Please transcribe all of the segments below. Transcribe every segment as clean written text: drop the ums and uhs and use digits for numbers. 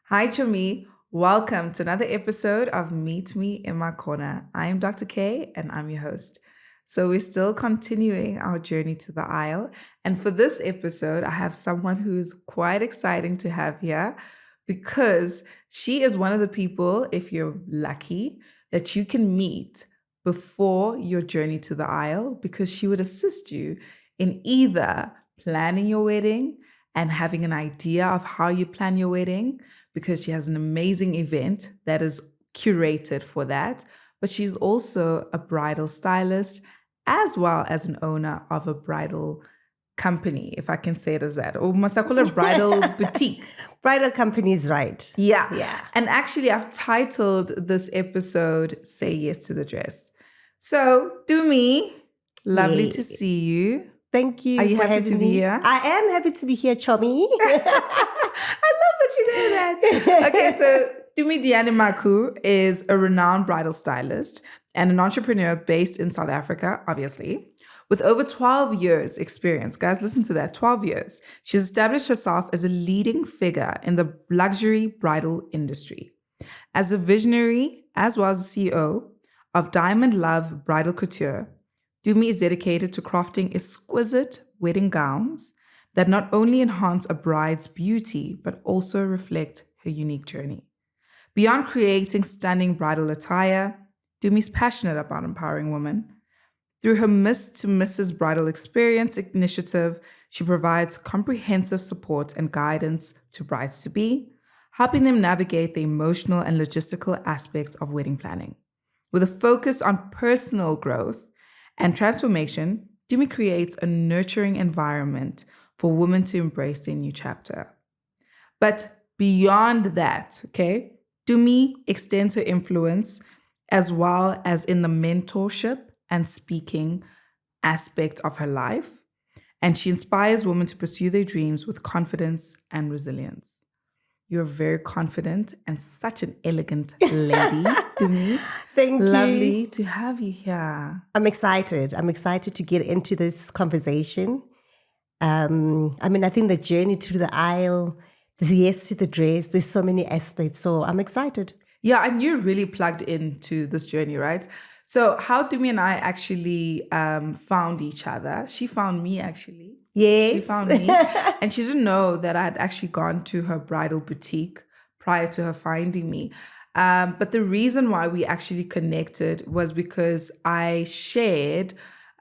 Hi, Tumi. Welcome to another episode of Meet Me in My Corner. I am Dr. K and I'm your host. So, we're still continuing our journey to the aisle. And for this episode, I have someone who's quite exciting to have here because she is one of the people, if you're lucky, that you can meet before your journey to the aisle because she would assist you in either planning your wedding and having an idea of how you plan your wedding because she has an amazing event that is curated for that. But she's also a bridal stylist as well as an owner of a bridal company, if I can say it as that. Or must I call it a bridal boutique? Bridal company is right. Yeah. Yeah. And actually, I've titled this episode Say Yes to the Dress. So, Tumi, lovely to see you. Thank you. Are you for happy to having be me. here? I am happy to be here, Chommy. I love that you know that. Okay, so Tumi Deane-Makhu is a renowned bridal stylist and an entrepreneur based in South Africa, obviously. With over 12 years experience, guys, listen to that, 12 years. She's established herself as a leading figure in the luxury bridal industry. As a visionary, as well as the CEO of Diamond Love Bridal Couture, Tumi is dedicated to crafting exquisite wedding gowns that not only enhance a bride's beauty, but also reflect her unique journey. Beyond creating stunning bridal attire, Tumi is passionate about empowering women. Through her Miss to Mrs. Bridal Experience initiative, she provides comprehensive support and guidance to brides-to-be, helping them navigate the emotional and logistical aspects of wedding planning. With a focus on personal growth and transformation, Tumi creates a nurturing environment for women to embrace their new chapter. But beyond that, okay, Tumi extends her influence as well as in the mentorship and speaking aspect of her life. And she inspires women to pursue their dreams with confidence and resilience. You're very confident and such an elegant lady to me. Thank you. Lovely to have you here. I'm excited. I'm excited to get into this conversation. I think the journey to the aisle, the yes to the dress, there's so many aspects. So I'm excited. Yeah, and you're really plugged into this journey, right? So how Tumi and I actually found each other. She found me actually. Yes. She found me. And she didn't know that I had actually gone to her bridal boutique prior to her finding me. But the reason why we actually connected was because I shared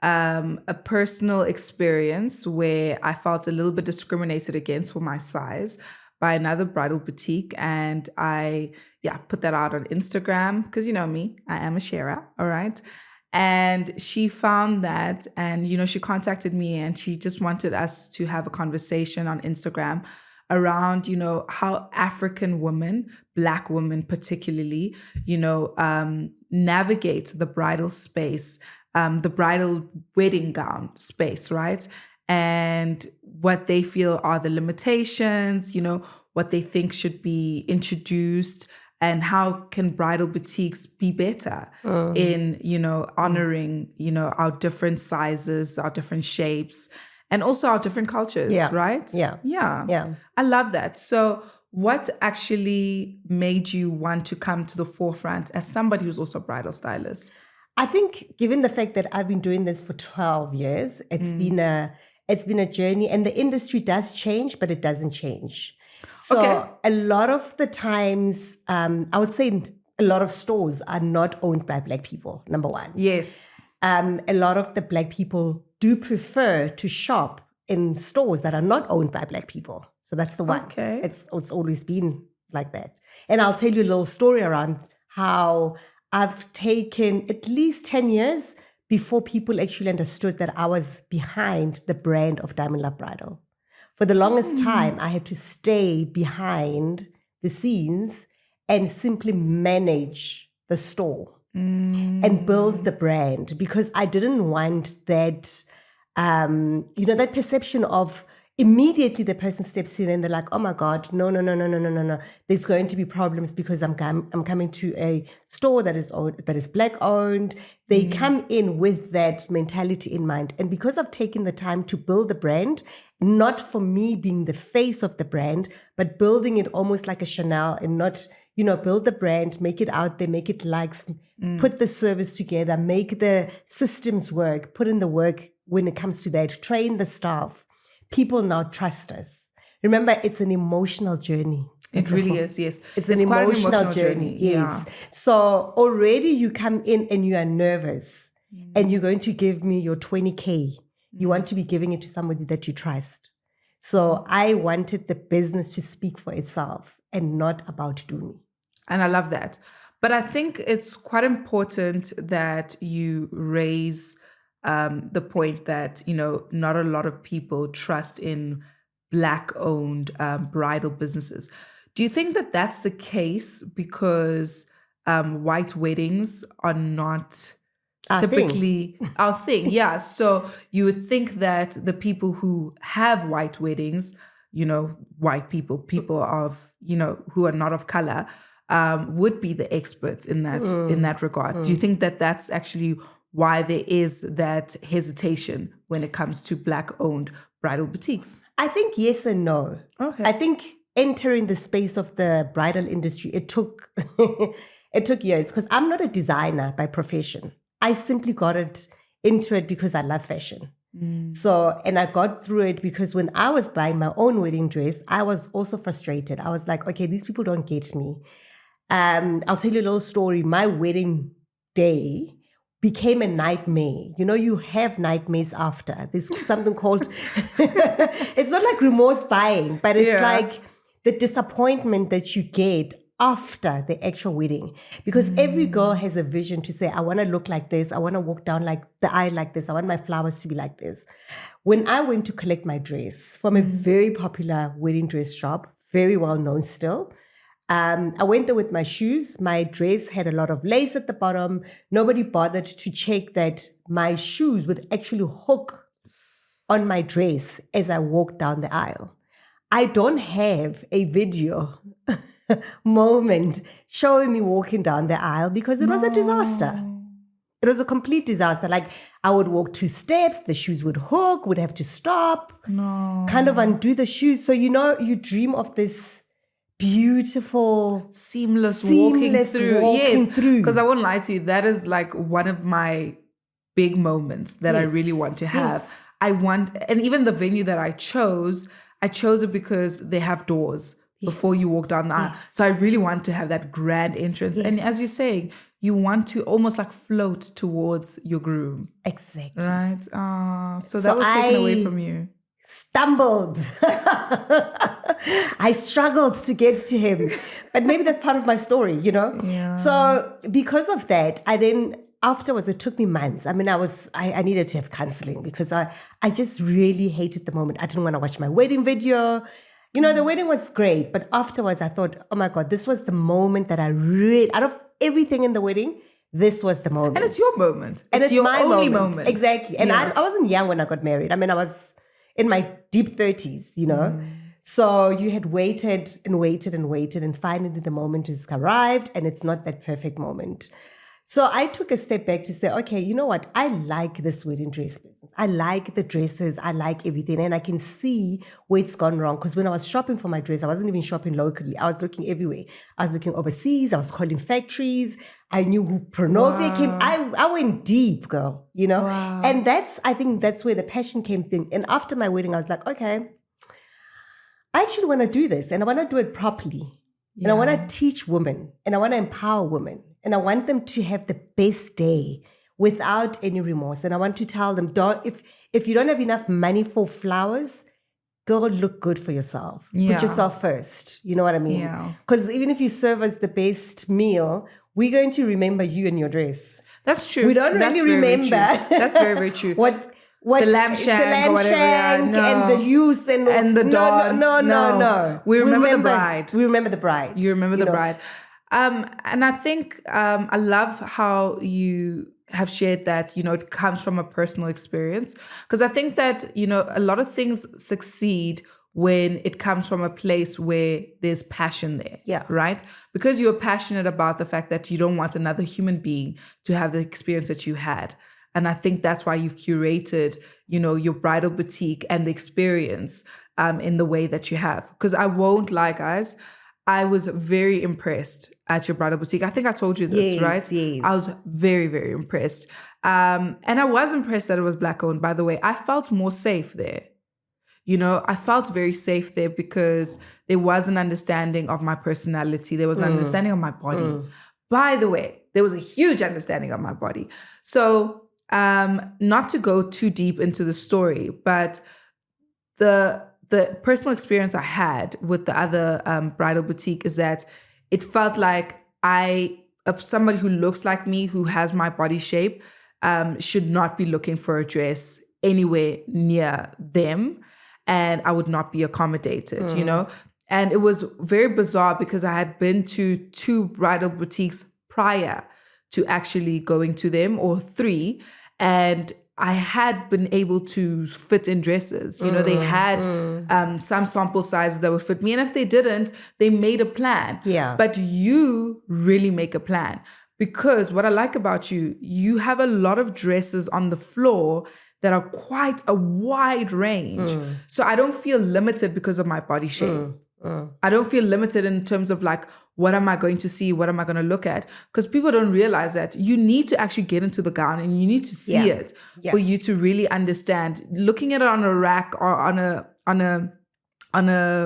a personal experience where I felt a little bit discriminated against for my size by another bridal boutique. And I put that out on Instagram because you know me, I am a sharer, all right? And she found that and, she contacted me and she just wanted us to have a conversation on Instagram around, how African women, Black women particularly, navigate the bridal space, the bridal wedding gown space, right? And what they feel are the limitations, what they think should be introduced, and how can bridal boutiques be better in, honoring, our different sizes, our different shapes, and also our different cultures, right? Yeah. I love that. So what actually made you want to come to the forefront as somebody who's also a bridal stylist? I think given the fact that I've been doing this for 12 years, it's been a journey, and the industry does change, but it doesn't change. So a lot of the times, I would say a lot of stores are not owned by Black people, number one. Yes. A lot of the Black people do prefer to shop in stores that are not owned by Black people. So that's the one. Okay. It's always been like that. And I'll tell you a little story around how I've taken at least 10 years before people actually understood that I was behind the brand of Diamond Love Bridal. For the longest time, I had to stay behind the scenes and simply manage the store and build the brand because I didn't want that, that perception of immediately the person steps in and they're like, oh my God, no. There's going to be problems because I'm coming to a store that is Black owned. They come in with that mentality in mind. And because I've taken the time to build the brand, not for me being the face of the brand, but building it almost like a Chanel and not, build the brand, make it out there, make it likes, put the service together, make the systems work, put in the work when it comes to that, train the staff. People now trust us. Remember, it's an emotional journey. It really is, yes. It's an emotional journey. Yes. Yeah. So already you come in and you are nervous and you're going to give me your 20K. You want to be giving it to somebody that you trust. So I wanted the business to speak for itself and not about Tumi. And I love that. But I think it's quite important that you raise the point that, not a lot of people trust in Black-owned bridal businesses. Do you think that that's the case because white weddings are not typically our thing? Yeah. So you would think that the people who have white weddings, white people of, who are not of color, would be the experts in that regard. Do you think that that's actually why there is that hesitation when it comes to Black-owned bridal boutiques? I think yes and no. Okay. I think entering the space of the bridal industry, it took years because I'm not a designer by profession. I simply got into it because I love fashion. So, and I got through it because when I was buying my own wedding dress, I was also frustrated. I was like, okay, these people don't get me. I'll tell you a little story. My wedding day became a nightmare. You have nightmares after. There's something called, it's not like remorse buying, but it's like the disappointment that you get after the actual wedding. Because every girl has a vision to say, I want to look like this. I want to walk down like the aisle like this. I want my flowers to be like this. When I went to collect my dress from a very popular wedding dress shop, very well known still, I went there with my shoes. My dress had a lot of lace at the bottom. Nobody bothered to check that my shoes would actually hook on my dress as I walked down the aisle. I don't have a video moment showing me walking down the aisle because it was a disaster. It was a complete disaster. Like I would walk 2 steps, the shoes would hook, would have to stop, kind of undo the shoes. So, you dream of this beautiful, seamless walking through. Yes, through. Because I won't lie to you, that is like one of my big moments that I really want to have. Yes. I want, and even the venue that I chose it because they have doors before you walk down the aisle. So I really want to have that grand entrance. And as you're saying, you want to almost like float towards your groom. Exactly. Right? So that was taken away from you. Stumbled. I struggled to get to him. But maybe that's part of my story, Yeah. So because of that, afterwards, it took me months. I mean, I needed to have counseling because I just really hated the moment. I didn't want to watch my wedding video. The wedding was great, but afterwards I thought, oh my God, this was the moment that I really, out of everything in the wedding, this was the moment. And it's your moment. And it's your my only moment. Exactly. And I wasn't young when I got married. I mean, I was in my deep 30s, So you had waited and waited and waited, and finally the moment has arrived, and it's not that perfect moment. So I took a step back to say, okay, you know what? I like this wedding dress business. I like the dresses. I like everything. And I can see where it's gone wrong. Because when I was shopping for my dress, I wasn't even shopping locally. I was looking everywhere. I was looking overseas. I was calling factories. I knew who Pronovia came. I went deep, girl, Wow. And I think that's where the passion came in. And after my wedding, I was like, okay, I actually want to do this. And I want to do it properly. And I want to teach women. And I want to empower women. And I want them to have the best day without any remorse. And I want to tell them, if you don't have enough money for flowers, go look good for yourself. Yeah. Put yourself first. You know what I mean? Yeah. Because even if you serve us the best meal, we're going to remember you and your dress. That's true. We don't really remember. That's very, very true. What the lamb shank or whatever, and the use and the dance. No. We remember the bride. We remember the bride. You remember the bride. And I think I love how you have shared that, it comes from a personal experience. Because I think that, a lot of things succeed when it comes from a place where there's passion there. Yeah. Right? Because you're passionate about the fact that you don't want another human being to have the experience that you had. And I think that's why you've curated, your bridal boutique and the experience in the way that you have. Because I won't lie, guys, I was very impressed at your bridal boutique. I think I told you this, Yes, right? yes. I was very, very impressed. And I was impressed that it was Black-owned, by the way. I felt more safe there. I felt very safe there because there was an understanding of my personality. There was an understanding of my body. By the way, there was a huge understanding of my body. So not to go too deep into the story, but the personal experience I had with the other bridal boutique is that it felt like somebody who looks like me, who has my body shape, should not be looking for a dress anywhere near them, and I would not be accommodated, And it was very bizarre because I had been to 2 bridal boutiques prior to actually going to them, or 3, and I had been able to fit in dresses. They had some sample sizes that would fit me. And if they didn't, they made a plan. Yeah. But you really make a plan. Because what I like about you, you have a lot of dresses on the floor that are quite a wide range. So I don't feel limited because of my body shape. I don't feel limited in terms of like, what am I going to see? What am I going to look at? Because people don't realize that you need to actually get into the gown and you need to see it for you to really understand. Looking at it on a rack or on a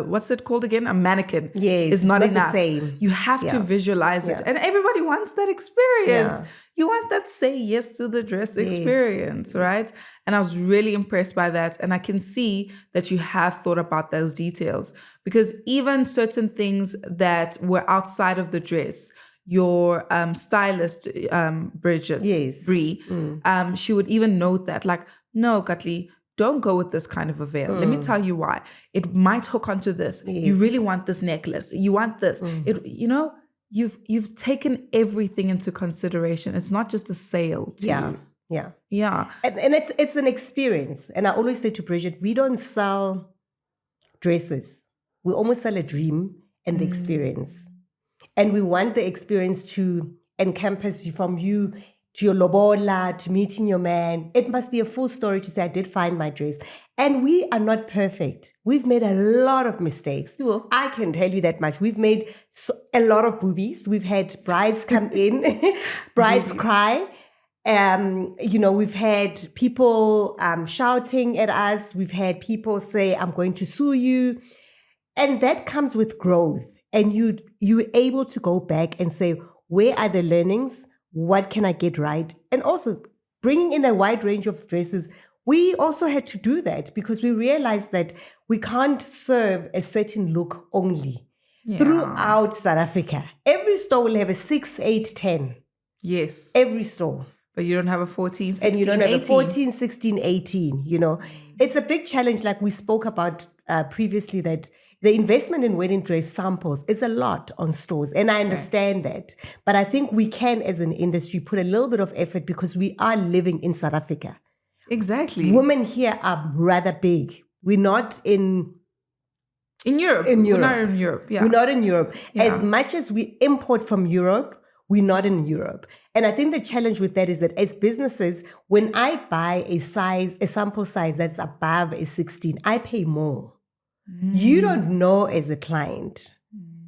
what's it called again? A mannequin. Yes, is not it's enough. the same. You have to visualize it. And everybody wants that experience. Yeah. You want that say yes to the dress experience, right? And I was really impressed by that. And I can see that you have thought about those details, because even certain things that were outside of the dress, your stylist, Bridget, Bree, she would even note that, like, no, Katli, don't go with this kind of a veil. Let me tell you why. It might hook onto this. Yes. You really want this necklace. You want this. You've taken everything into consideration. It's not just a sale to you. Yeah. And it's an experience. And I always say to Bridget, we don't sell dresses. We almost sell a dream and the experience. And we want the experience to encompass you, from you to your lobola, to meeting your man. It must be a full story to say, I did find my dress. And we are not perfect. We've made a lot of mistakes. I can tell you that much. We've made a lot of boobies. We've had brides come in, brides cry. We've had people shouting at us. We've had people say, I'm going to sue you. And that comes with growth. And you're able to go back and say, where are the learnings? What can I get right? And also bringing in a wide range of dresses. We also had to do that because we realized that we can't serve a certain look only throughout South Africa. Every store will have a 6, 8, 10. Yes. Every store. But you don't have a 14, 16, and you don't have 18. a 14, 16, 18, It's a big challenge, like we spoke about previously, that the investment in wedding dress samples is a lot on stores. And I understand that. But I think we can, as an industry, put a little bit of effort because we are living in South Africa. Exactly. Women here are rather big. We're not in Europe. We're not in Europe. Yeah. We're not in Europe. Yeah. As much as we import from Europe, we're not in Europe. And I think the challenge with that is that as businesses, when I buy a sample size that's above a 16, I pay more. You don't know as a client.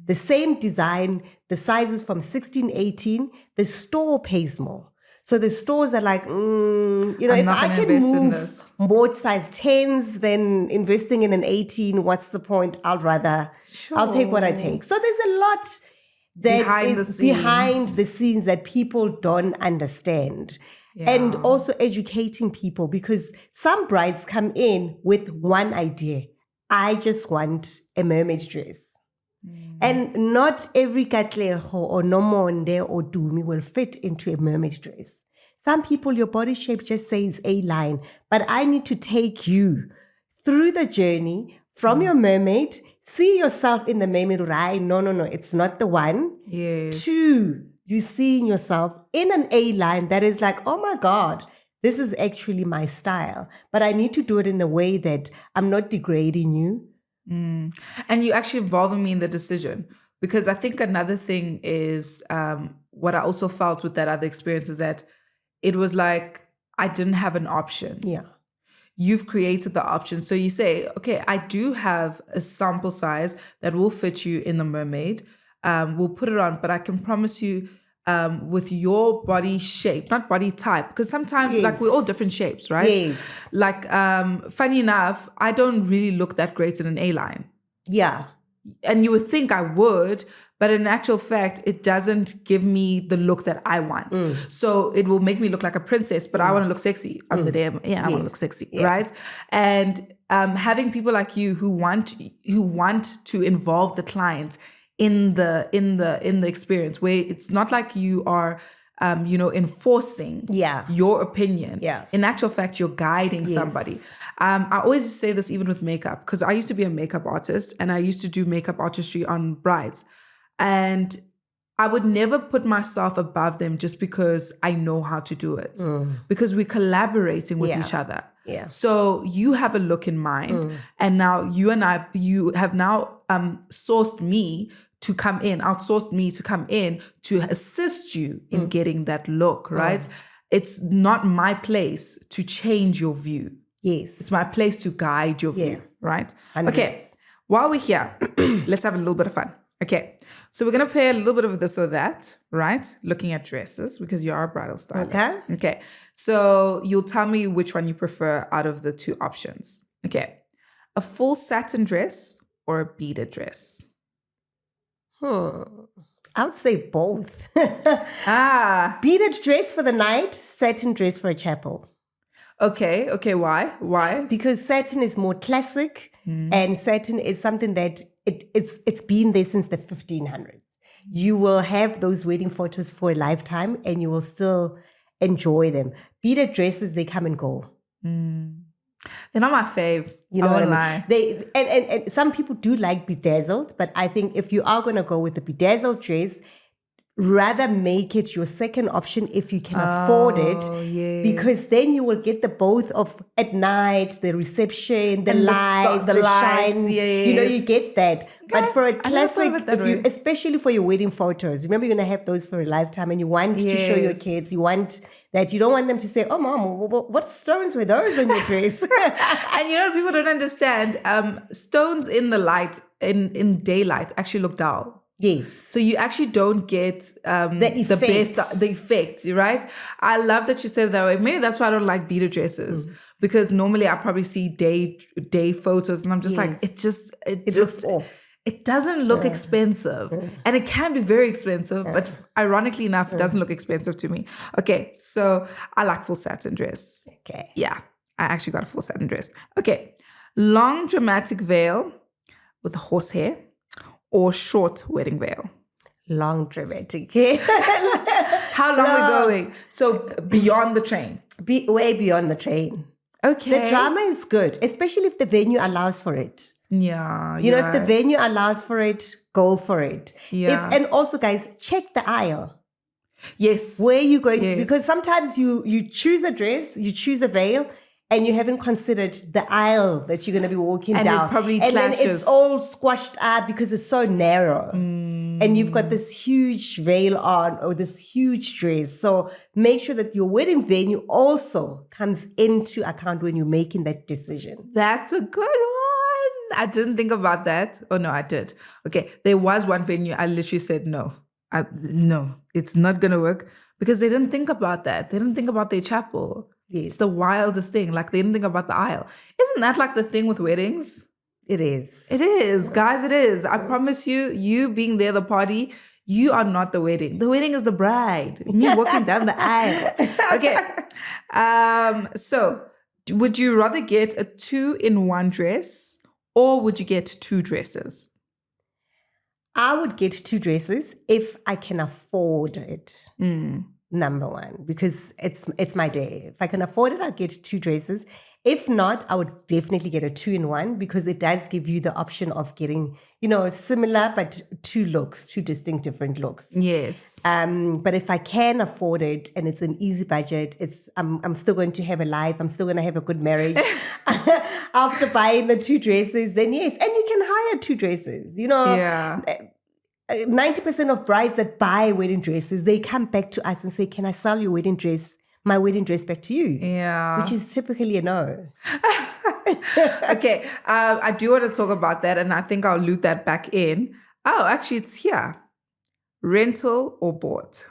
The same design, the sizes from 16, 18, the store pays more. So the stores are like, if I can move more size 10s than investing in an 18, what's the point? I'll take what I take. So there's a lot that behind the scenes that people don't understand. Yeah. And also educating people, because some brides come in with one idea. I just want a mermaid dress. And not every Katleho or Nomonde or Tumi will fit into a mermaid dress. Some people, your body shape just says A-line, but I need to take you through the journey from your mermaid, see yourself in the moment, right? No, it's not the one. Yes. 2, you seeing yourself in an A-line that is like, oh my God, this is actually my style. But I need to do it in a way that I'm not degrading you. And you actually involving me in the decision, because I think another thing is what I also felt with that other experience is that it was like I didn't have an option. Yeah. You've created the option. So you say, okay, I do have a sample size that will fit you in the mermaid. We'll put it on, but I can promise you with your body shape, not body type, because sometimes like we're all different shapes, right? Yes. Like, funny enough, I don't really look that great in an A-line. Yeah. And you would think I would, but in actual fact, it doesn't give me the look that I want. So it will make me look like a princess, but I want to look sexy on the day. I want to look sexy, right? And having people like you who want to involve the client in the experience, where it's not like you are enforcing your opinion. Yeah. In actual fact, you're guiding somebody. I always say this even with makeup, because I used to be a makeup artist and I used to do makeup artistry on brides. And I would never put myself above them just because I know how to do it. Because we're collaborating with each other. Yeah. So you have a look in mind, and now you have now outsourced me to come in to assist you in getting that look, right? It's not my place to change your view. Yes. It's my place to guide your view, right? 100%. Okay, while we're here, let's have a little bit of fun. Okay, so we're going to play a little bit of this or that, right? Looking at dresses, because you are a bridal stylist. Okay, so you'll tell me which one you prefer out of the 2 options. Okay, a full satin dress or a beaded dress? I would say both. Beaded dress for the night, satin dress for a chapel. Okay, why? Because satin is more classic, and satin is something that it's been there since the 1500s. You will have those wedding photos for a lifetime, and you will still enjoy them. Beaded dresses, they come and go. They're not my fave. You know what I mean? Lie. They and some people do like bedazzled, but I think if you are going to go with the bedazzled dress, rather make it your second option if you can afford it, because then you will get the both of at night, the reception, the lights, the shine. Yes. You get that. Okay. But for a classic, it especially for your wedding photos, remember you're going to have those for a lifetime, and you want to show your kids, you want that, you don't want them to say, oh mom, what stones were those on your dress? And people don't understand, stones in the light, in daylight, actually look dull. Yes. So you actually don't get the effect, right? I love that you said it that way. Maybe that's why I don't like beaded dresses, because normally I probably see day photos and I'm just like, it just looks off. It doesn't look expensive, and it can be very expensive, but ironically enough, it doesn't look expensive to me. Okay, so I like full satin dress. Okay. Yeah, I actually got a full satin dress. Okay, long dramatic veil with horsehair, or short wedding veil? Long dramatic. How long are we going? So beyond the train? Way beyond the train. Okay. The drama is good, especially if the venue allows for it. Yeah. If the venue allows for it, go for it. Yeah. And also, guys, check the aisle. Yes. Where you going to? Because sometimes you choose a dress, you choose a veil, and you haven't considered the aisle that you're going to be walking down. It probably and clashes. Then it's all squashed up because it's so narrow. And you've got this huge veil on, or this huge dress. So make sure that your wedding venue also comes into account when you're making that decision. That's a good one. I didn't think about that. Oh, no, I did. Okay, there was one venue I literally said no. No, it's not going to work, because they didn't think about that. They didn't think about their chapel. Yes. It's the wildest thing. Like, they didn't think about the aisle. Isn't that like the thing with weddings? It is. It is. Guys, it is. I promise you being there, the party, you are not the wedding. The wedding is the bride. Me walking down the aisle. Okay. So would you rather get a 2-in-1 dress, or would you get 2 dresses? I would get 2 dresses if I can afford it. number one, because it's my day. If I can afford it, I'll get 2 dresses. If not, I would definitely get a 2-in-1, because it does give you the option of getting, similar but 2 looks, 2 distinct different looks. Yes. But if I can afford it and it's an easy budget, I'm still going to have a life. I'm still going to have a good marriage after buying the 2 dresses. Then yes, and you can hire 2 dresses. Yeah. 90% of brides that buy wedding dresses, they come back to us and say, "Can I sell your wedding dress, my wedding dress back to you?" Yeah. Which is typically a no. Okay. I do want to talk about that, and I think I'll loop that back in. Oh, actually, it's here. Rental or bought?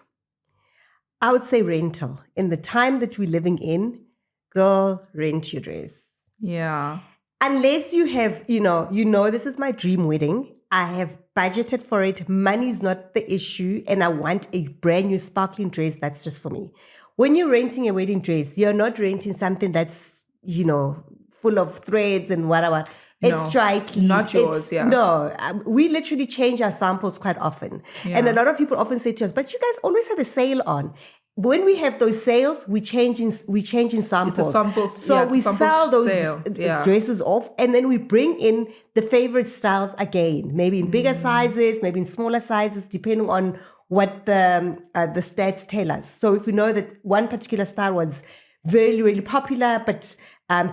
I would say rental. In the time that we're living in, girl, rent your dress. Yeah. Unless you have, this is my dream wedding. I have budgeted for it. Money's not the issue, and I want a brand new sparkling dress. That's just for me. When you're renting a wedding dress, you're not renting something that's, full of threads and whatever. It's dry clean. Not yours, yeah. No, we literally change our samples quite often. Yeah. And a lot of people often say to us, "But you guys always have a sale on." When we have those sales, we change in samples. It's a sample. So we sell those dresses off, and then we bring in the favorite styles again, maybe in bigger sizes, maybe in smaller sizes, depending on what the stats tell us. So if we know that one particular style was very, really popular, but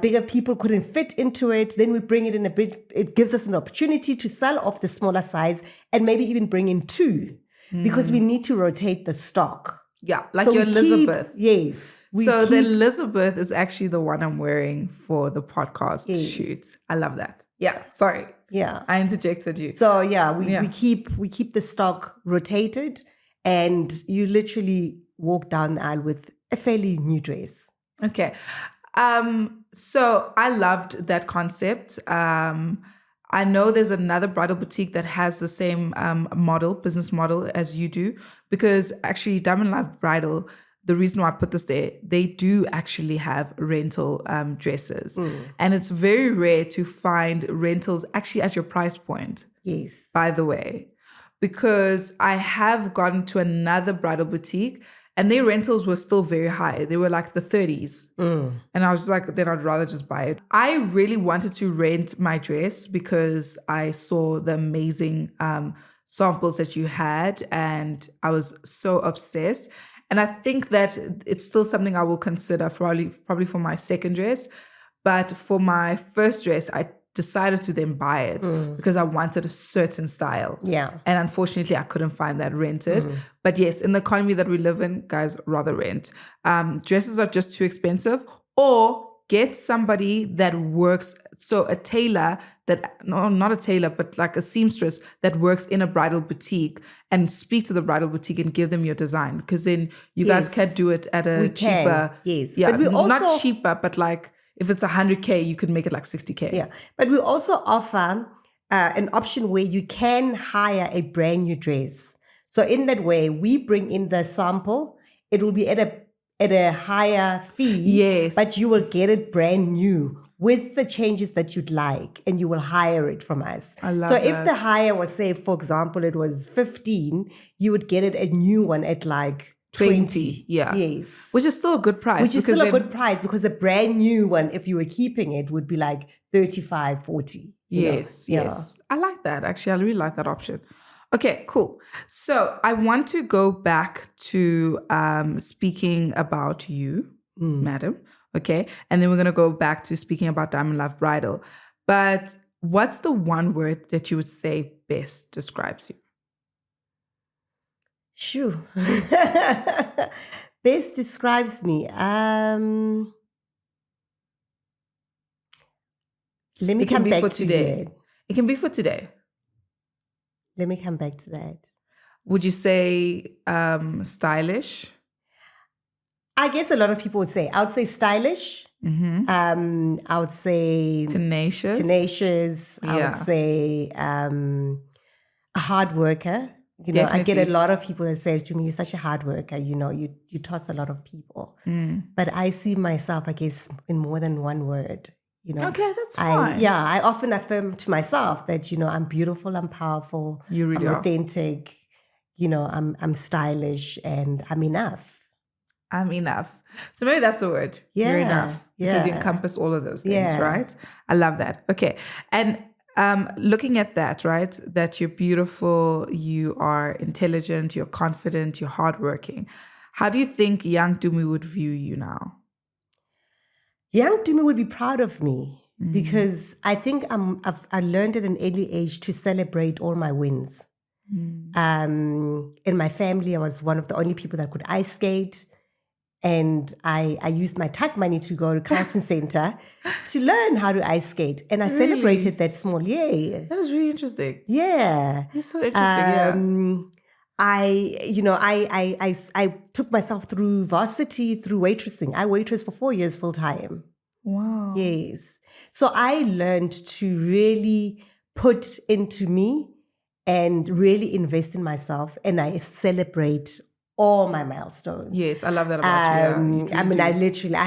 bigger people couldn't fit into it, then we bring it in a bit. It gives us an opportunity to sell off the smaller size and maybe even bring in 2, because we need to rotate the stock. Yeah, like so your Elizabeth. Yes. The Elizabeth is actually the one I'm wearing for the podcast shoot. I love that. Yeah, sorry. Yeah. I interjected you. So we keep the stock rotated, and you literally walk down the aisle with a fairly new dress. Okay. So I loved that concept. I know there's another bridal boutique that has the same business model as you do, because actually Diamond Love Bridal, the reason why I put this there, they do actually have rental dresses. And it's very rare to find rentals actually at your price point. Yes. By the way, because I have gone to another bridal boutique and their rentals were still very high. They were like the 30s. And I was like, then I'd rather just buy it. I really wanted to rent my dress because I saw the amazing samples that you had, and I was so obsessed. And I think that it's still something I will consider probably for my second dress. But for my first dress, I decided to then buy it because I wanted a certain style. Yeah. And unfortunately, I couldn't find that rented. But yes, in the economy that we live in, guys, rather rent. Dresses are just too expensive, or get somebody that works. So a tailor not a tailor, but like a seamstress that works in a bridal boutique, and speak to the bridal boutique and give them your design, because then you guys can do it at a cheaper. Yes. Yeah. But we also, not cheaper, but like, if it's 100K, you could make it like 60K. Yeah. But we also offer an option where you can hire a brand new dress. So in that way, we bring in the sample. It will be at a higher fee. Yes. But you will get it brand new with the changes that you'd like, and you will hire it from us. I love so that. If the hire was, say, for example, it was 15, you would get it a new one at like 20. Yeah. Yes. Which is still a good price. Which is still a good price, because a brand new one, if you were keeping it, would be like 35, 40. Yes. I like that. Actually, I really like that option. Okay, cool. So I want to go back to speaking about you, madam. Okay. And then we're going to go back to speaking about Diamond Love Bridal. But what's the one word that you would say best describes you? Sure. Best describes me. Let me come back to today. It can be for today. Let me come back to that. Would you say stylish? I guess a lot of people would say. I would say stylish. I would say tenacious. I would say a hard worker. Definitely. I get a lot of people that say to me, "You're such a hard worker. You toss a lot of people." But I see myself, I guess, in more than one word. Okay, that's fine. I often affirm to myself that I'm beautiful, I'm powerful, you really I'm are authentic, I'm stylish, and I'm enough. I'm enough. So maybe that's the word. You're Yeah, enough. Because you yeah. encompass all of those things, Yeah. right? I love that. Okay. And looking at that, right? That you're beautiful, you are intelligent, you're confident, you're hardworking. How do you think young Tumi would view you now? Young Tumi would be proud of me Mm. because I think I learned at an early age to celebrate all my wins. In my family, I was one of the only people that could ice skate. And I used my tuck money to go to Carlton Center to learn how to ice skate. And I celebrated that small, yeah. That was really interesting. Yeah. You're so interesting, I took myself through varsity, through waitressing. I waitressed for 4 years full time. Wow. Yes. So I learned to really put into me and really invest in myself. And I celebrate all my milestones. Yes, I love that about you. I mean, I literally,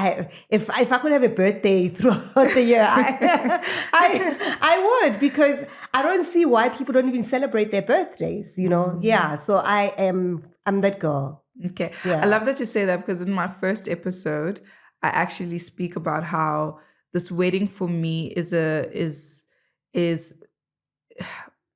if I could have a birthday throughout the year, I would, because I don't see why people don't even celebrate their birthdays, you know? Yeah, so I'm that girl. Okay. Yeah. I love that you say that because in my first episode, I actually speak about how this wedding for me is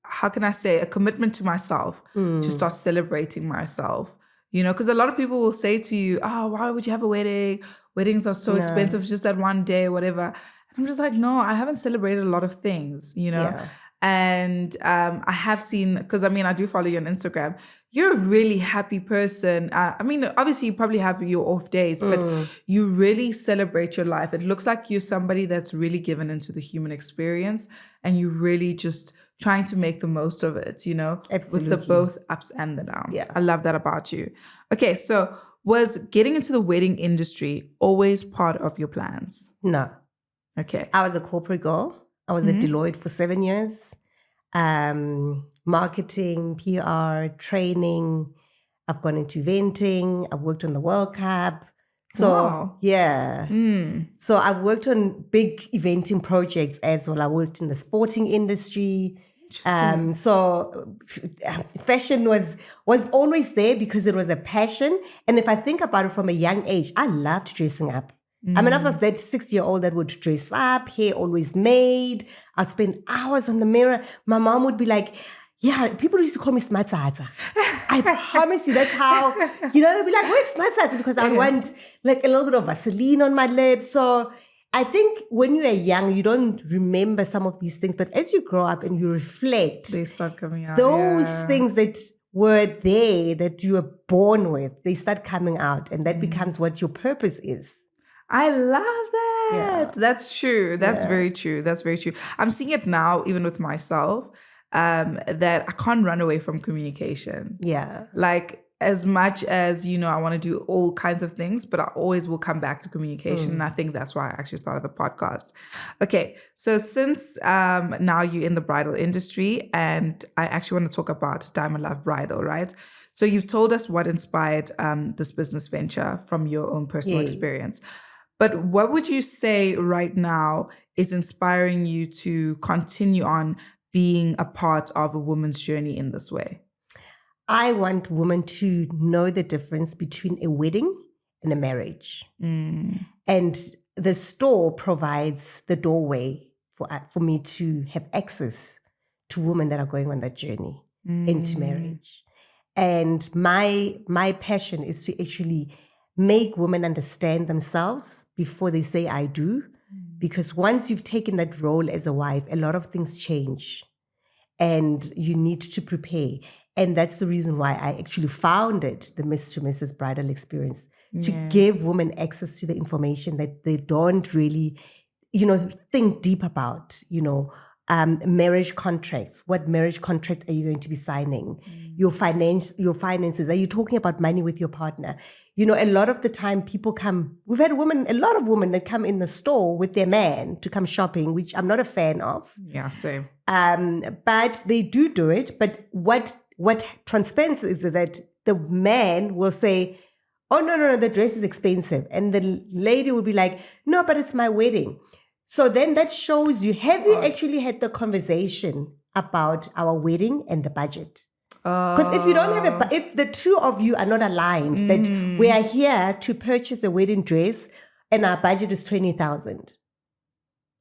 how can I say, a commitment to myself to start celebrating myself. You know, because a lot of people will say to you, oh, why would you have a wedding? Weddings are so expensive, just that one day, whatever. And I'm just like, no, I haven't celebrated a lot of things, you know? Yeah. And I have seen, because I mean, I do follow you on Instagram. You're a really happy person. I mean, obviously you probably have your off days, but you really celebrate your life. It looks like you're somebody that's really given into the human experience and you really just trying to make the most of it, you know, Absolutely. with the both ups and the downs. Yeah. I love that about you. Okay, so was getting into the wedding industry always part of your plans? No. Okay. I was a corporate girl. I was at Deloitte for 7 years. Marketing, PR, training. I've gone into eventing. I've worked on the World Cup. So, Wow. yeah. So I've worked on big eventing projects as well. I worked in the sporting industry. So fashion was always there because it was a passion. And if I think about it from a young age, I loved dressing up. I mean, I was that 6-year-old that would dress up, hair always made. I'd spend hours on the mirror. My mom would be like, yeah, people used to call me Smart Sata. I promise you, that's how, you know, they'd be like, where's Smart Sata? Because I want like a little bit of Vaseline on my lips. So I think when you are young, you don't remember some of these things. But as you grow up and you reflect, They start coming out. those yeah. things that were there, that you were born with, they start coming out. And that becomes what your purpose is. I love that. Yeah. That's true. That's very true. That's very true. I'm seeing it now, even with myself, that I can't run away from communication. Yeah. Like, as much as, you know, I want to do all kinds of things, but I always will come back to communication. And I think that's why I actually started the podcast. Okay. So since now you're in the bridal industry, and I actually want to talk about Diamond Love Bridal, right? So you've told us what inspired this business venture from your own personal experience. But what would you say right now is inspiring you to continue on being a part of a woman's journey in this way? I want women to know the difference between a wedding and a marriage. And the store provides the doorway for me to have access to women that are going on that journey into marriage. And my passion is to actually make women understand themselves before they say I do. Because once you've taken that role as a wife, a lot of things change. And you need to prepare. And that's the reason why I actually founded the Miss to Mrs. Bridal Experience, to give women access to the information that they don't really, you know, think deep about, you know, marriage contracts. What marriage contract are you going to be signing? Your finances. Are you talking about money with your partner? You know, a lot of the time people come, we've had a lot of women that come in the store with their man to come shopping, which I'm not a fan of. Yeah, same. But they do it. But what transpires is that the man will say, oh, no, the dress is expensive. And the lady will be like, no, but it's my wedding. So then that shows you, have you actually had the conversation about our wedding and the budget? Because if you don't have if the two of you are not aligned, that we are here to purchase a wedding dress and our budget is 20,000.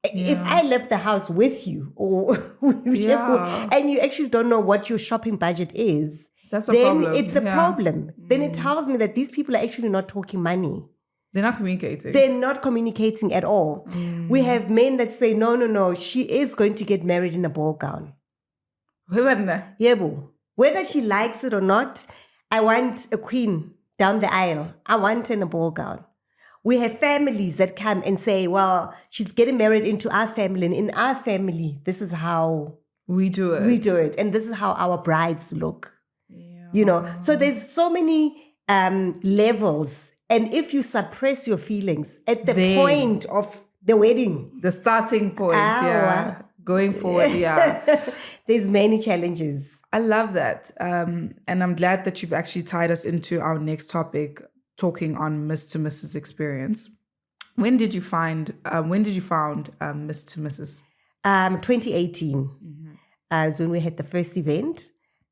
If I left the house with you or whichever, and you actually don't know what your shopping budget is, that's a then problem. it's a problem. Then it tells me that these people are actually not talking money. They're not communicating. They're not communicating at all. We have men that say, no, she is going to get married in a ball gown. Whether she likes it or not, I want a queen down the aisle. I want her in a ball gown. We have families that come and say, well, she's getting married into our family. And in our family, this is how we do it. We do it. And this is how our brides look. So there's so many levels. And if you suppress your feelings at the point of the wedding, the starting point, going forward, there's many challenges. I love that. And I'm glad that you've actually tied us into our next topic, talking on Miss to Mrs. experience. When did you found Miss to Mrs.? 2018 is when we had the first event.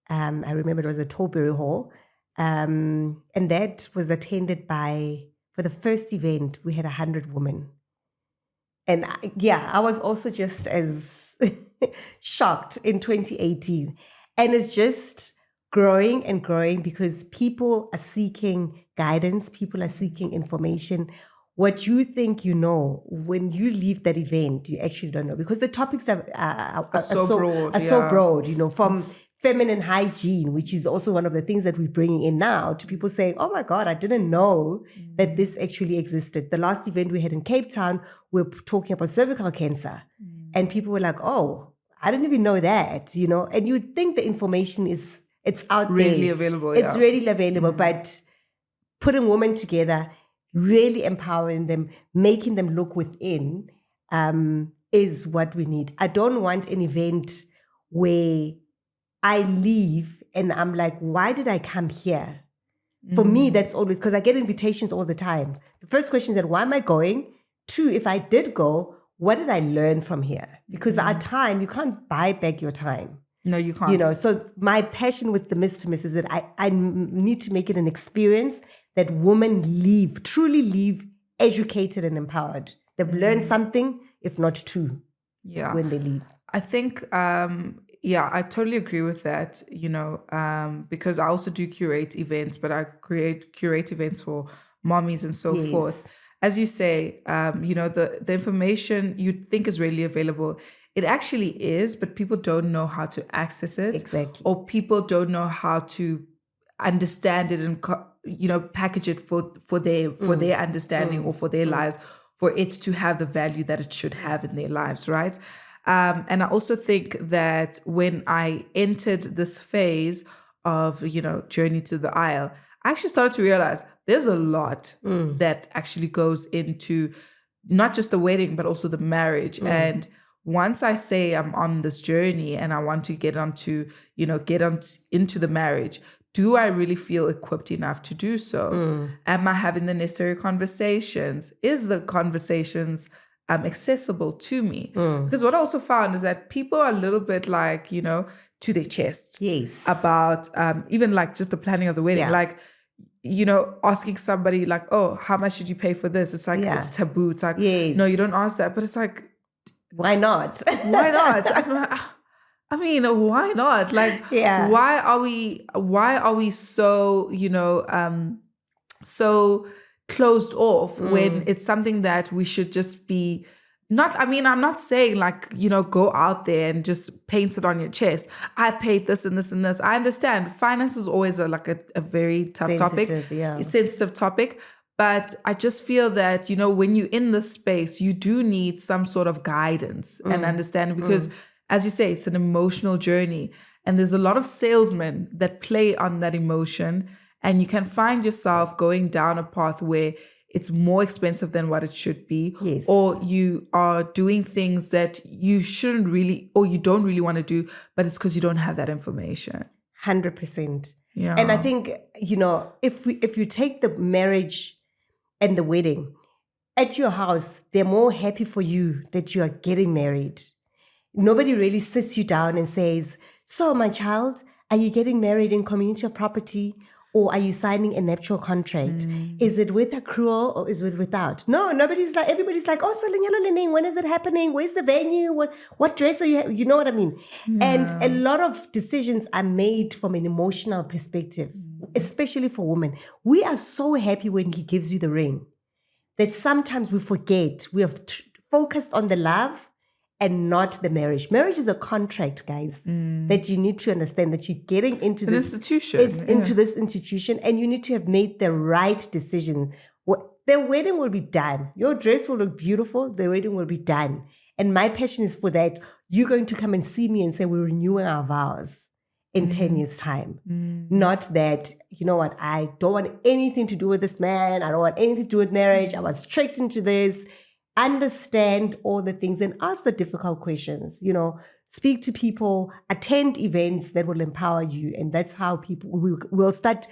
I remember it was at Toberry Hall. And that was attended by, for the first event, we had 100 women. And I was also just as shocked in 2018. And it's just growing and growing because people are seeking guidance, people are seeking information. What you think you know, when you leave that event, you actually don't know, because the topics are so broad, from feminine hygiene, which is also one of the things that we're bringing in now, to people saying, oh my God, I didn't know that this actually existed. The last event we had in Cape Town, we were talking about cervical cancer. And people were like, oh, I didn't even know that, and you'd think the information it's out really there. Available. It's readily available, but putting women together, really empowering them, making them look within, is what we need. I don't want an event where I leave and I'm like, why did I come here? For me, that's always, because I get invitations all the time. The first question is that, why am I going? 2, if I did go, what did I learn from here? Because our time, you can't buy back your time. No, you can't. So my passion with the Miss to Miss is that I need to make it an experience that women truly leave educated and empowered. They've learned something, if not 2, when they leave. I think, I totally agree with that, because I also do curate events, but I curate events for mommies and so forth. As you say, the information you'd think is readily available, it actually is, but people don't know how to access it. Exactly. Or people don't know how to understand it and, package it for their understanding or for their lives, for it to have the value that it should have in their lives, right? And I also think that when I entered this phase of, journey to the aisle, I actually started to realize there's a lot that actually goes into not just the wedding, but also the marriage. And once I say I'm on this journey and I want to get into the marriage, do I really feel equipped enough to do so? Am I having the necessary conversations? Is the conversations accessible to me? Because what I also found is that people are a little bit like, to their chest. Yes. About even like just the planning of the wedding. Like, asking somebody like, oh, how much did you pay for this? It's like, it's taboo. It's like, no, you don't ask that. But it's like, why not? Why not? I mean, why not? Like, why are we so, so closed off when it's something that we should just be I'm not saying like, go out there and just paint it on your chest. I paid this and this and this. I understand finance is always a very tough topic, a sensitive topic. But I just feel that, when you're in this space, you do need some sort of guidance and understanding because, as you say, it's an emotional journey. And there's a lot of salesmen that play on that emotion. And you can find yourself going down a path where it's more expensive than what it should be. Yes. Or you are doing things that you shouldn't really, or you don't really want to do, but it's because you don't have that information. 100%. Yeah. And I think, if you take the marriage and the wedding, at your house, they're more happy for you that you are getting married. Nobody really sits you down and says, so my child, Are you getting married in community of property? Or are you signing a nuptial contract? Is it with accrual or is it without? No, everybody's like, oh, so lenyalo lening, when is it happening? Where's the venue? What dress are you, you know what I mean? And a lot of decisions are made from an emotional perspective, especially for women. We are so happy when he gives you the ring that sometimes we forget. We have focused on the love and not the marriage. Marriage is a contract, guys, that you need to understand that you're getting into this institution. into this institution, and you need to have made the right decision. The wedding will be done. Your dress will look beautiful. The wedding will be done. And my passion is for that. You're going to come and see me and say, we're renewing our vows in 10 years' time. Not that, you know what, I don't want anything to do with this man. I don't want anything to do with marriage. I was tricked into this. Understand all the things and ask the difficult questions, you know, speak to people, attend events that will empower you. And that's how will start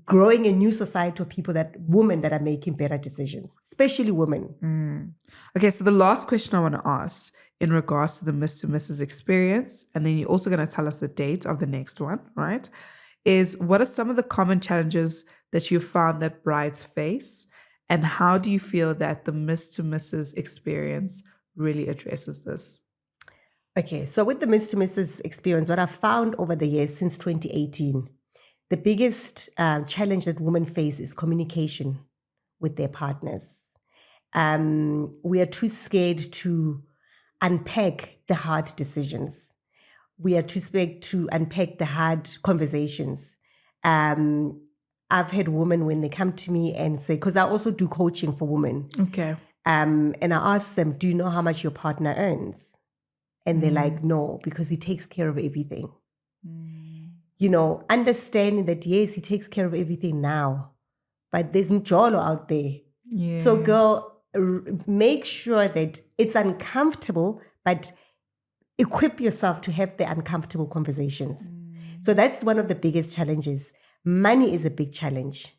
growing a new society of women that are making better decisions, especially women. Okay, so the last question I want to ask in regards to the Miss to Mrs. experience, and then you're also going to tell us the date of the next one, right? Is what are some of the common challenges that you found that brides face? And how do you feel that the Miss to Mrs. experience really addresses this? Okay, so with the Miss to Mrs. experience, what I've found over the years since 2018, the biggest challenge that women face is communication with their partners. We are too scared to unpack the hard decisions. We are too scared to unpack the hard conversations. I've had women when they come to me and say, because I also do coaching for women. Okay. And I ask them, do you know how much your partner earns? And they're like, no, because he takes care of everything. You know, understanding that, yes, he takes care of everything now, but there's mjolo out there. Yes. So girl, make sure that it's uncomfortable, but equip yourself to have the uncomfortable conversations. So that's one of the biggest challenges. Money is a big challenge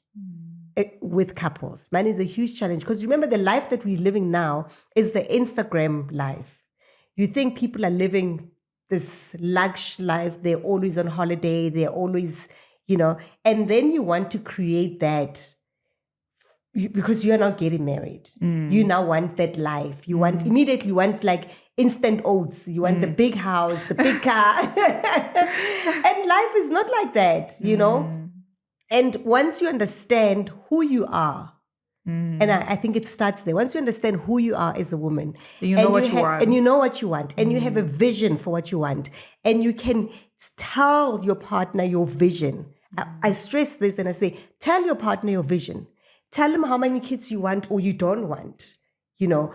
with couples. Money is a huge challenge because remember, the life that we're living now is the Instagram life. You think people are living this lush life. They're always on holiday. They're always, you know, and then you want to create that because you're not getting married. You now want that life. You want immediately, you want like instant oats. You want the big house, the big car. And life is not like that, you know? And once you understand who you are, and I think it starts there. Once you understand who you are as a woman, you know what you want. And you know what you want, and you have a vision for what you want, and you can tell your partner your vision. I stress this and I say, tell your partner your vision. Tell them how many kids you want or you don't want. You know,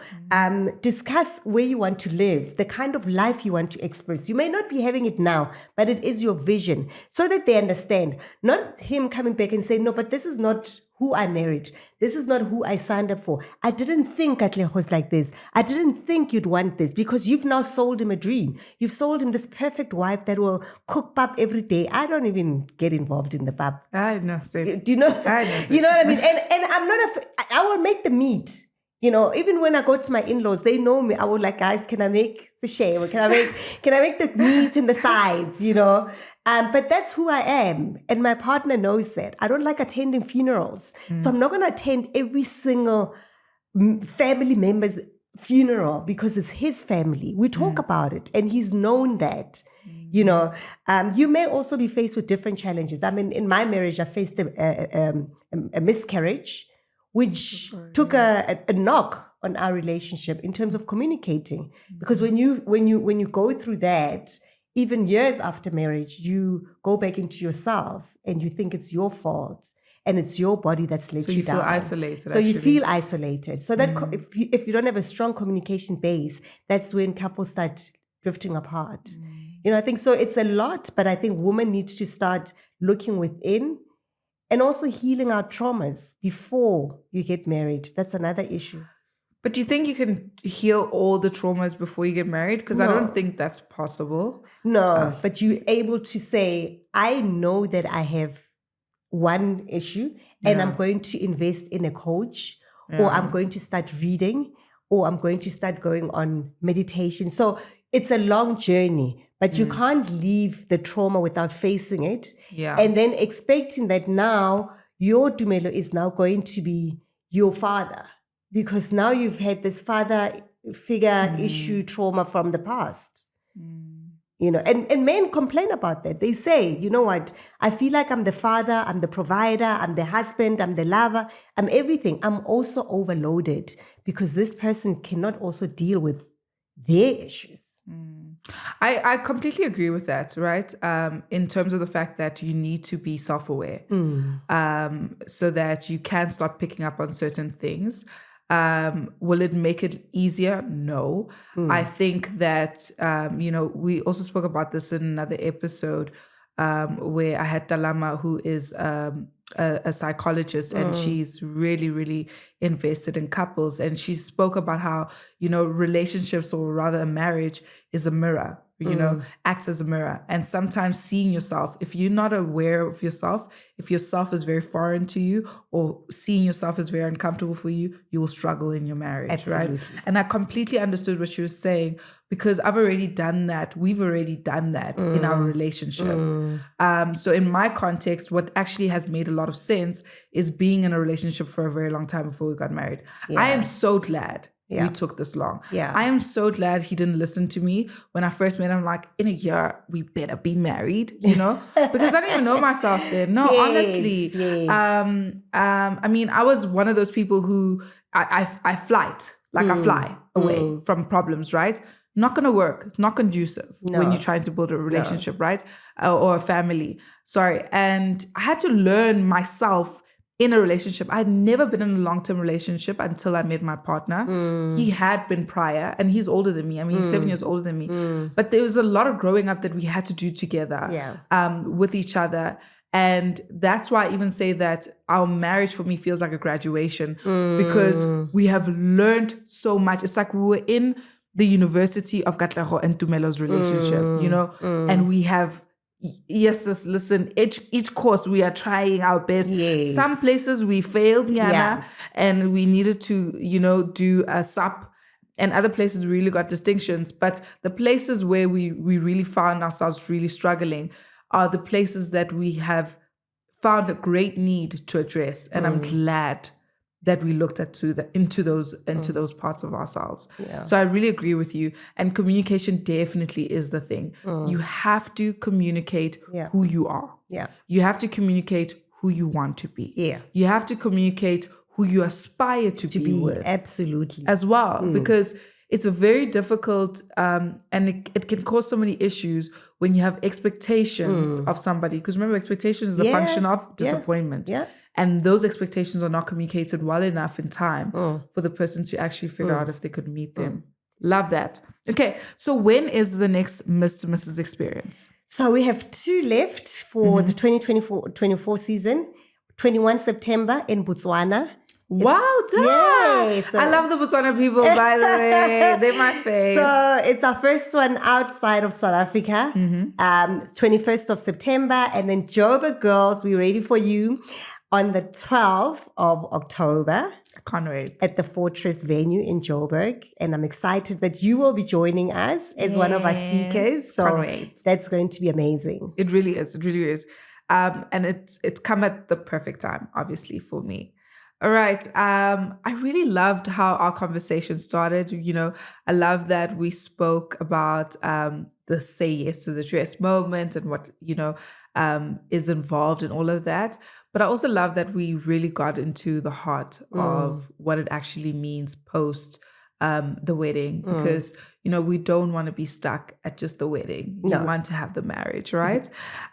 discuss where you want to live, the kind of life you want to express. You may not be having it now, but it is your vision, so that they understand. Not him coming back and saying, no, but this is not who I married. This is not who I signed up for. I didn't think Atlejo was like this. I didn't think you'd want this, because you've now sold him a dream. You've sold him this perfect wife that will cook pap every day. I don't even get involved in the pap. I know. Same. Do you know? I know. You know what I mean? And I'm not I will make the meat. You know, even when I go to my in-laws, they know me. I would like, guys, can I make the shame? Can I make the meat and the sides, you know? But that's who I am. And my partner knows that. I don't like attending funerals. So I'm not going to attend every single family member's funeral because it's his family. We talk about it and he's known that. You know, you may also be faced with different challenges. I mean, in my marriage, I faced a miscarriage, which took a knock on our relationship in terms of communicating. Because when you go through that, even years after marriage, you go back into yourself and you think it's your fault and it's your body that's let you down. So you feel isolated. So you feel isolated. So that if you don't have a strong communication base, that's when couples start drifting apart. You know, I think so. It's a lot, but I think women need to start looking within. And also healing our traumas before you get married. That's another issue. But do you think you can heal all the traumas before you get married? Because I don't think that's possible. No, but you're able to say, I know that I have one issue and I'm going to invest in a coach, or I'm going to start reading, or I'm going to start going on meditation. So it's a long journey, but you can't leave the trauma without facing it. Yeah. And then expecting that now your Tumelo is now going to be your father, because now you've had this father figure issue trauma from the past. You know, and men complain about that. They say, you know what, I feel like I'm the father, I'm the provider, I'm the husband, I'm the lover, I'm everything. I'm also overloaded because this person cannot also deal with their issues. I completely agree with that, right? In terms of the fact that you need to be self-aware, so that you can start picking up on certain things. Will it make it easier? No. I think that, we also spoke about this in another episode where I had Talama, who is a psychologist, and she's really, really invested in couples. And she spoke about how, relationships, or rather a marriage, is a mirror. Acts as a mirror. And sometimes seeing yourself, if you're not aware of yourself, if yourself is very foreign to you, or seeing yourself is very uncomfortable for you, you will struggle in your marriage. Absolutely. Right? And I completely understood what she was saying, because I've already done that. We've already done that in our relationship. So in my context, what actually has made a lot of sense is being in a relationship for a very long time before we got married. Yeah. I am so glad we took this long. Yeah. I am so glad he didn't listen to me when I first met him. Like, in a year, we better be married, because I didn't even know myself then. No, honestly. Yes. I mean, I was one of those people who I flight, like I fly away from problems, right? Not going to work. It's not conducive when you're trying to build a relationship, right? Or a family. Sorry. And I had to learn myself in a relationship. I had never been in a long-term relationship until I met my partner. He had been prior, and he's older than me. I mean, he's 7 years older than me. But there was a lot of growing up that we had to do together with each other. And that's why I even say that our marriage for me feels like a graduation, because we have learned so much. It's like we were in the University of Katlego and Tumelo's relationship, and we have... Yes, listen, each course we are trying our best. Yes. Some places we failed, Yana, and we needed to, do a SUP, and other places we really got distinctions. But the places where we really found ourselves really struggling are the places that we have found a great need to address. And I'm glad that we looked into those parts of ourselves. Yeah. So I really agree with you. And communication definitely is the thing. You have to communicate who you are. Yeah. You have to communicate who you want to be. Yeah. You have to communicate who you aspire to be with. Absolutely. As well. Because it's a very difficult, and it can cause so many issues when you have expectations of somebody. Because remember, expectations is a function of disappointment. Yeah. And those expectations are not communicated well enough in time for the person to actually figure out if they could meet them. Love that. Okay, so when is the next Mr. Mrs. Experience? So we have 2 left for the 2024 season. 21 September in Botswana. Well done. Yay, so, I love the Botswana people, by the way. They're my fave. So it's our first one outside of South Africa, 21st of September. And then Joburg Girls, we're ready for you on the 12th of October. I can't wait. At the Fortress venue in Joburg. And I'm excited that you will be joining us as one of our speakers. So can't wait. That's going to be amazing. It really is. It really is. And it's come at the perfect time, obviously, for me. All right. I really loved how our conversation started. I love that we spoke about the say yes to the dress moment and what, is involved in all of that. But I also love that we really got into the heart of what it actually means post the wedding, because, we don't want to be stuck at just the wedding. We want to have the marriage, right?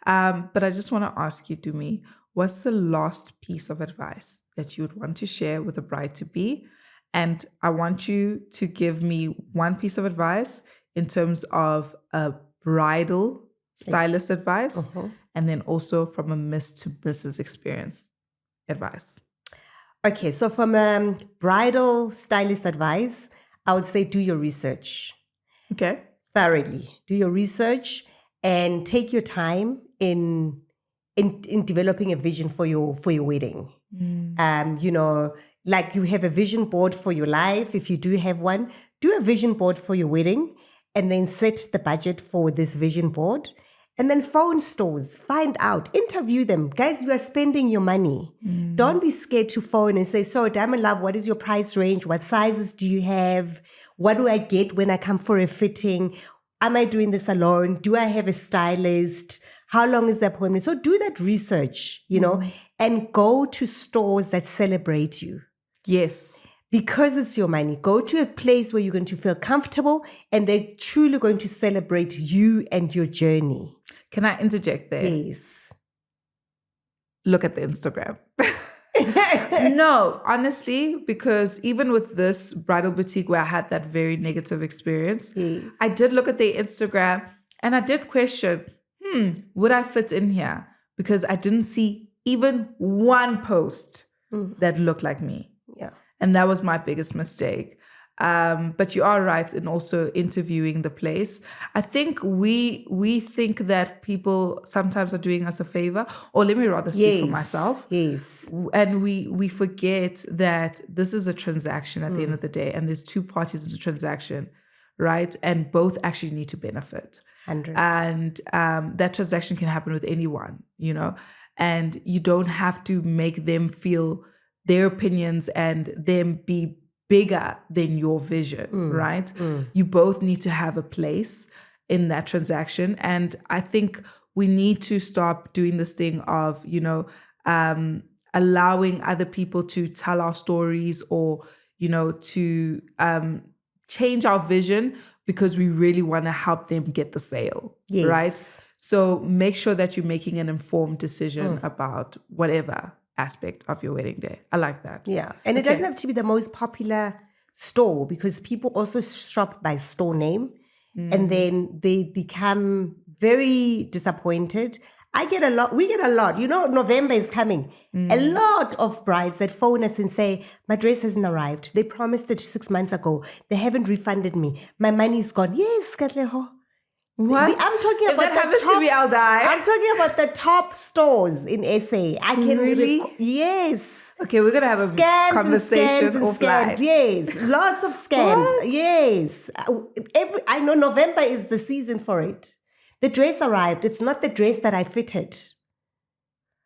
But I just want to ask you, Tumi, what's the last piece of advice that you would want to share with a bride-to-be? And I want you to give me one piece of advice in terms of a bridal stylist advice, and then also from a Miss to Mrs. Experience advice. Okay, so from a bridal stylist advice, I would say do your research. Okay. Thoroughly. Do your research and take your time in developing a vision for your wedding. Like you have a vision board for your life. If you do have one, do a vision board for your wedding and then set the budget for this vision board. And then phone stores, find out, interview them. Guys, you are spending your money. Don't be scared to phone and say, so Diamond Love, what is your price range? What sizes do you have? What do I get when I come for a fitting? Am I doing this alone? Do I have a stylist? How long is the appointment? So do that research, and go to stores that celebrate you. Yes. Because it's your money. Go to a place where you're going to feel comfortable and they're truly going to celebrate you and your journey. Can I interject there? Yes. Look at the Instagram. No, honestly, because even with this bridal boutique where I had that very negative experience, Yes. I did look at their Instagram and I did question, would I fit in here? Because I didn't see even one post that looked like me. Yeah. And that was my biggest mistake. But you are right in also interviewing the place. I think we think that people sometimes are doing us a favor, or let me rather speak for myself. Yes. And we forget that this is a transaction at the end of the day, and there's two parties in the transaction, right? And both actually need to benefit. 100. And that transaction can happen with anyone, and you don't have to make them feel their opinions and them be bigger than your vision, right? You both need to have a place in that transaction. And I think we need to stop doing this thing of, allowing other people to tell our stories or, to change our vision because we really want to help them get the sale, right? So make sure that you're making an informed decision about whatever aspect of your wedding day. I like that. Yeah. And it doesn't have to be the most popular store because people also shop by store name and then they become very disappointed. We get a lot. November is coming. A lot of brides that phone us and say, my dress hasn't arrived. They promised it 6 months ago. They haven't refunded me. My money is gone. Yes, Katleho. What? I'm talking if about that happens to me, I'll die. I'm talking about the top stores in SA. I can really. Yes. Okay, we're gonna have a Scams conversation and offline. Yes, lots of scams. What? Yes, I know November is the season for it. The dress arrived. It's not the dress that I fitted.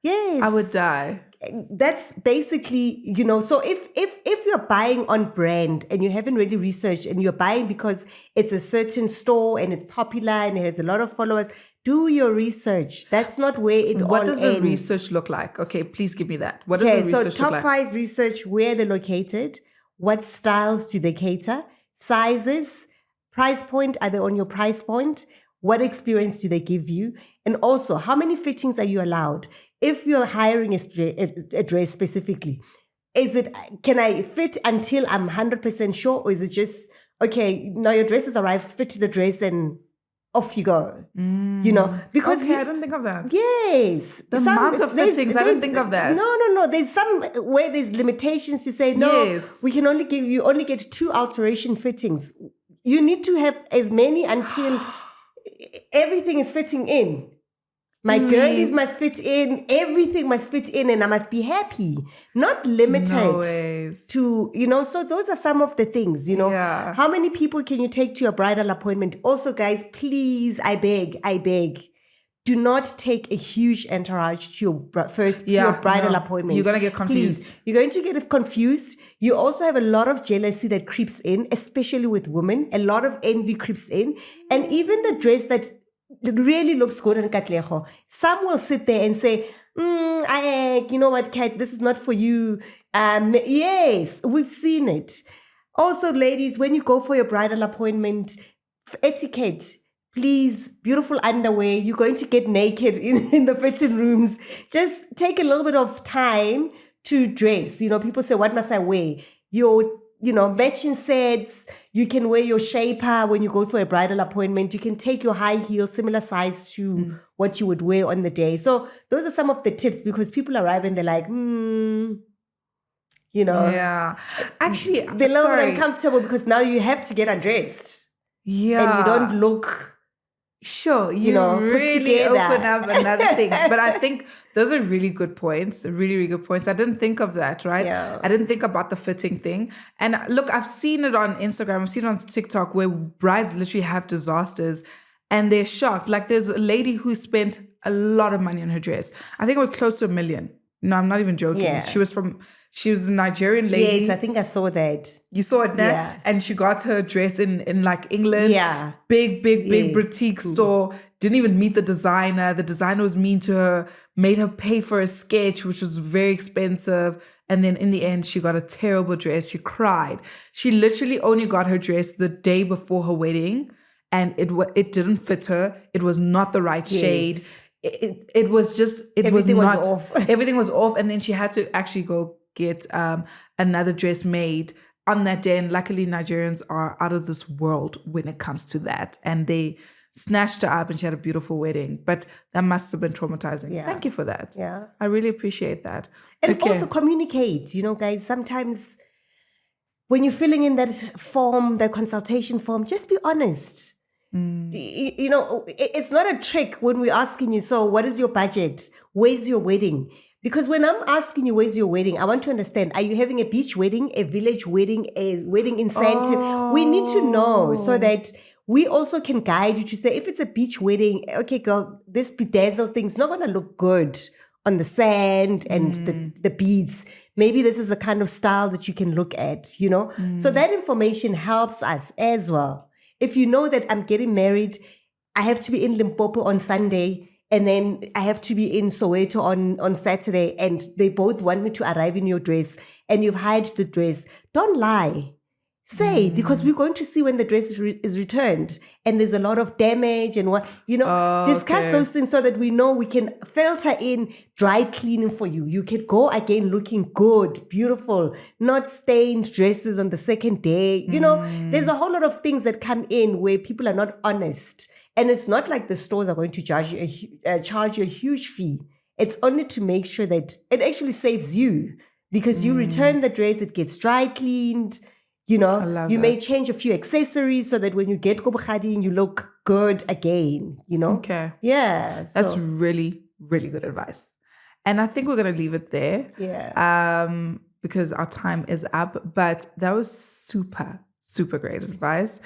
Yes, I would die. That's basically, so if you're buying on brand and you haven't really researched and you're buying because it's a certain store and it's popular and it has a lot of followers, do your research. That's not where it all ends. What does the research look like? Okay, please give me that. What does the research look top like? 5 research, where they're located, what styles do they cater, sizes, price point, are they on your price point? What experience do they give you? And also, how many fittings are you allowed? If you're hiring a dress specifically, can I fit until I'm 100% sure? Or is it just, okay, now your dress has arrived, fit the dress and off you go? Because okay, I don't think of that. Yes. The amount of fittings, I don't think of that. No. There's some where there's limitations to say, no, Yes. we can only you only get 2 alteration fittings. You need to have as many until everything is fitting in. My girlies must fit in, everything must fit in, and I must be happy, not limited No ways. to, so those are some of the things, Yeah. How many people can you take to your bridal appointment? Also, guys, please, I beg, do not take a huge entourage to your bridal appointment. You're going to get confused. Please. You're going to get confused. You also have a lot of jealousy that creeps in, especially with women. A lot of envy creeps in. And even the dress that really looks good in Katleho, some will sit there and say, you know what, Kat, this is not for you. Yes, we've seen it. Also, ladies, when you go for your bridal appointment, etiquette, please, beautiful underwear. You're going to get naked in the fitting rooms. Just take a little bit of time to dress. People say, what must I wear? Your matching sets. You can wear your shaper when you go for a bridal appointment. You can take your high heels, similar size to what you would wear on the day. So those are some of the tips because people arrive and they're like, Yeah. Actually, they're a little bit uncomfortable because now you have to get undressed. Yeah. And you don't look, Sure, you put really together. open up another thing. But I think those are really good points, really, really good points. I didn't think of that, right? Yeah. I didn't think about the fitting thing. And look, I've seen it on Instagram, I've seen it on TikTok where brides literally have disasters and they're shocked. Like there's a lady who spent a lot of money on her dress. I think it was close to $1 million. No, I'm not even joking. Yeah. She was a Nigerian lady. Yes, I think I saw that. You saw it now? Yeah. And she got her dress in like England. Yeah. Big Yeah. boutique store. Didn't even meet the designer. The designer was mean to her, made her pay for a sketch, which was very expensive. And then in the end, she got a terrible dress. She cried. She literally only got her dress the day before her wedding. And it didn't fit her. It was not the right shade. It was just, Everything was off. Everything was off. And then she had to actually go get another dress made on that day. And luckily Nigerians are out of this world when it comes to that. And they snatched her up and she had a beautiful wedding. But that must have been traumatizing. Yeah. Thank you for that. Yeah. I really appreciate that. And also communicate, guys, sometimes when you're filling in that form, that consultation form, just be honest. It's not a trick when we're asking you, so what is your budget? Where's your wedding? Because when I'm asking you, where's your wedding? I want to understand, are you having a beach wedding, a village wedding, a wedding in Sandton? We need to know so that we also can guide you to say, if it's a beach wedding, okay, girl, this bedazzled thing's not going to look good on the sand and the beads. Maybe this is the kind of style that you can look at, So that information helps us as well. If you know that I'm getting married, I have to be in Limpopo on Sunday, and then I have to be in Soweto on Saturday, and they both want me to arrive in your dress, and you've hired the dress. Don't lie. Say, because we're going to see when the dress is returned, and there's a lot of damage and what, discuss those things so that we know we can filter in dry cleaning for you. You can go again looking good, beautiful, not stained dresses on the second day. There's a whole lot of things that come in where people are not honest. And it's not like the stores are going to charge you a huge fee. It's only to make sure that it actually saves you, because you return the dress, it gets dry cleaned. You may change a few accessories so that when you get Kobukhading, you look good again, Okay. Yeah. That's really, really good advice. And I think we're going to leave it there. Yeah. Because our time is up. But that was super, super great advice.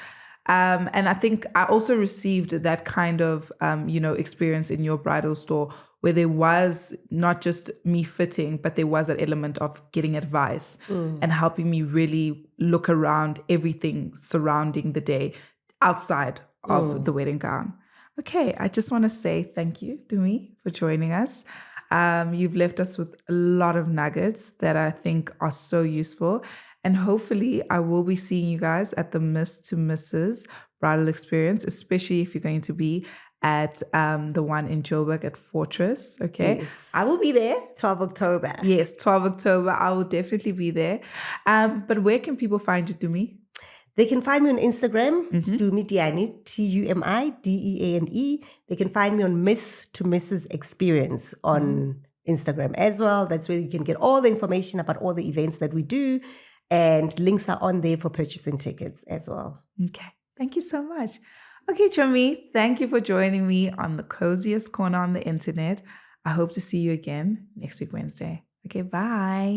And I think I also received that kind of, experience in your bridal store where there was not just me fitting, but there was an element of getting advice and helping me really look around everything surrounding the day outside of the wedding gown. Okay, I just want to say thank you, Tumi, for joining us. You've left us with a lot of nuggets that I think are so useful. And hopefully I will be seeing you guys at the Miss to Mrs. Bridal Experience, especially if you're going to be at the one in Joburg at Fortress. Okay. Yes. I will be there. 12 October. Yes, 12 October. I will definitely be there. But where can people find you, Tumi? They can find me on Instagram, Tumi Deane, TumiDeane. They can find me on Miss to Mrs. Experience on Instagram as well. That's where you can get all the information about all the events that we do. And links are on there for purchasing tickets as well. Okay. Thank you so much. Okay, Tumi, thank you for joining me on the coziest corner on the internet. I hope to see you again next week, Wednesday. Okay, bye.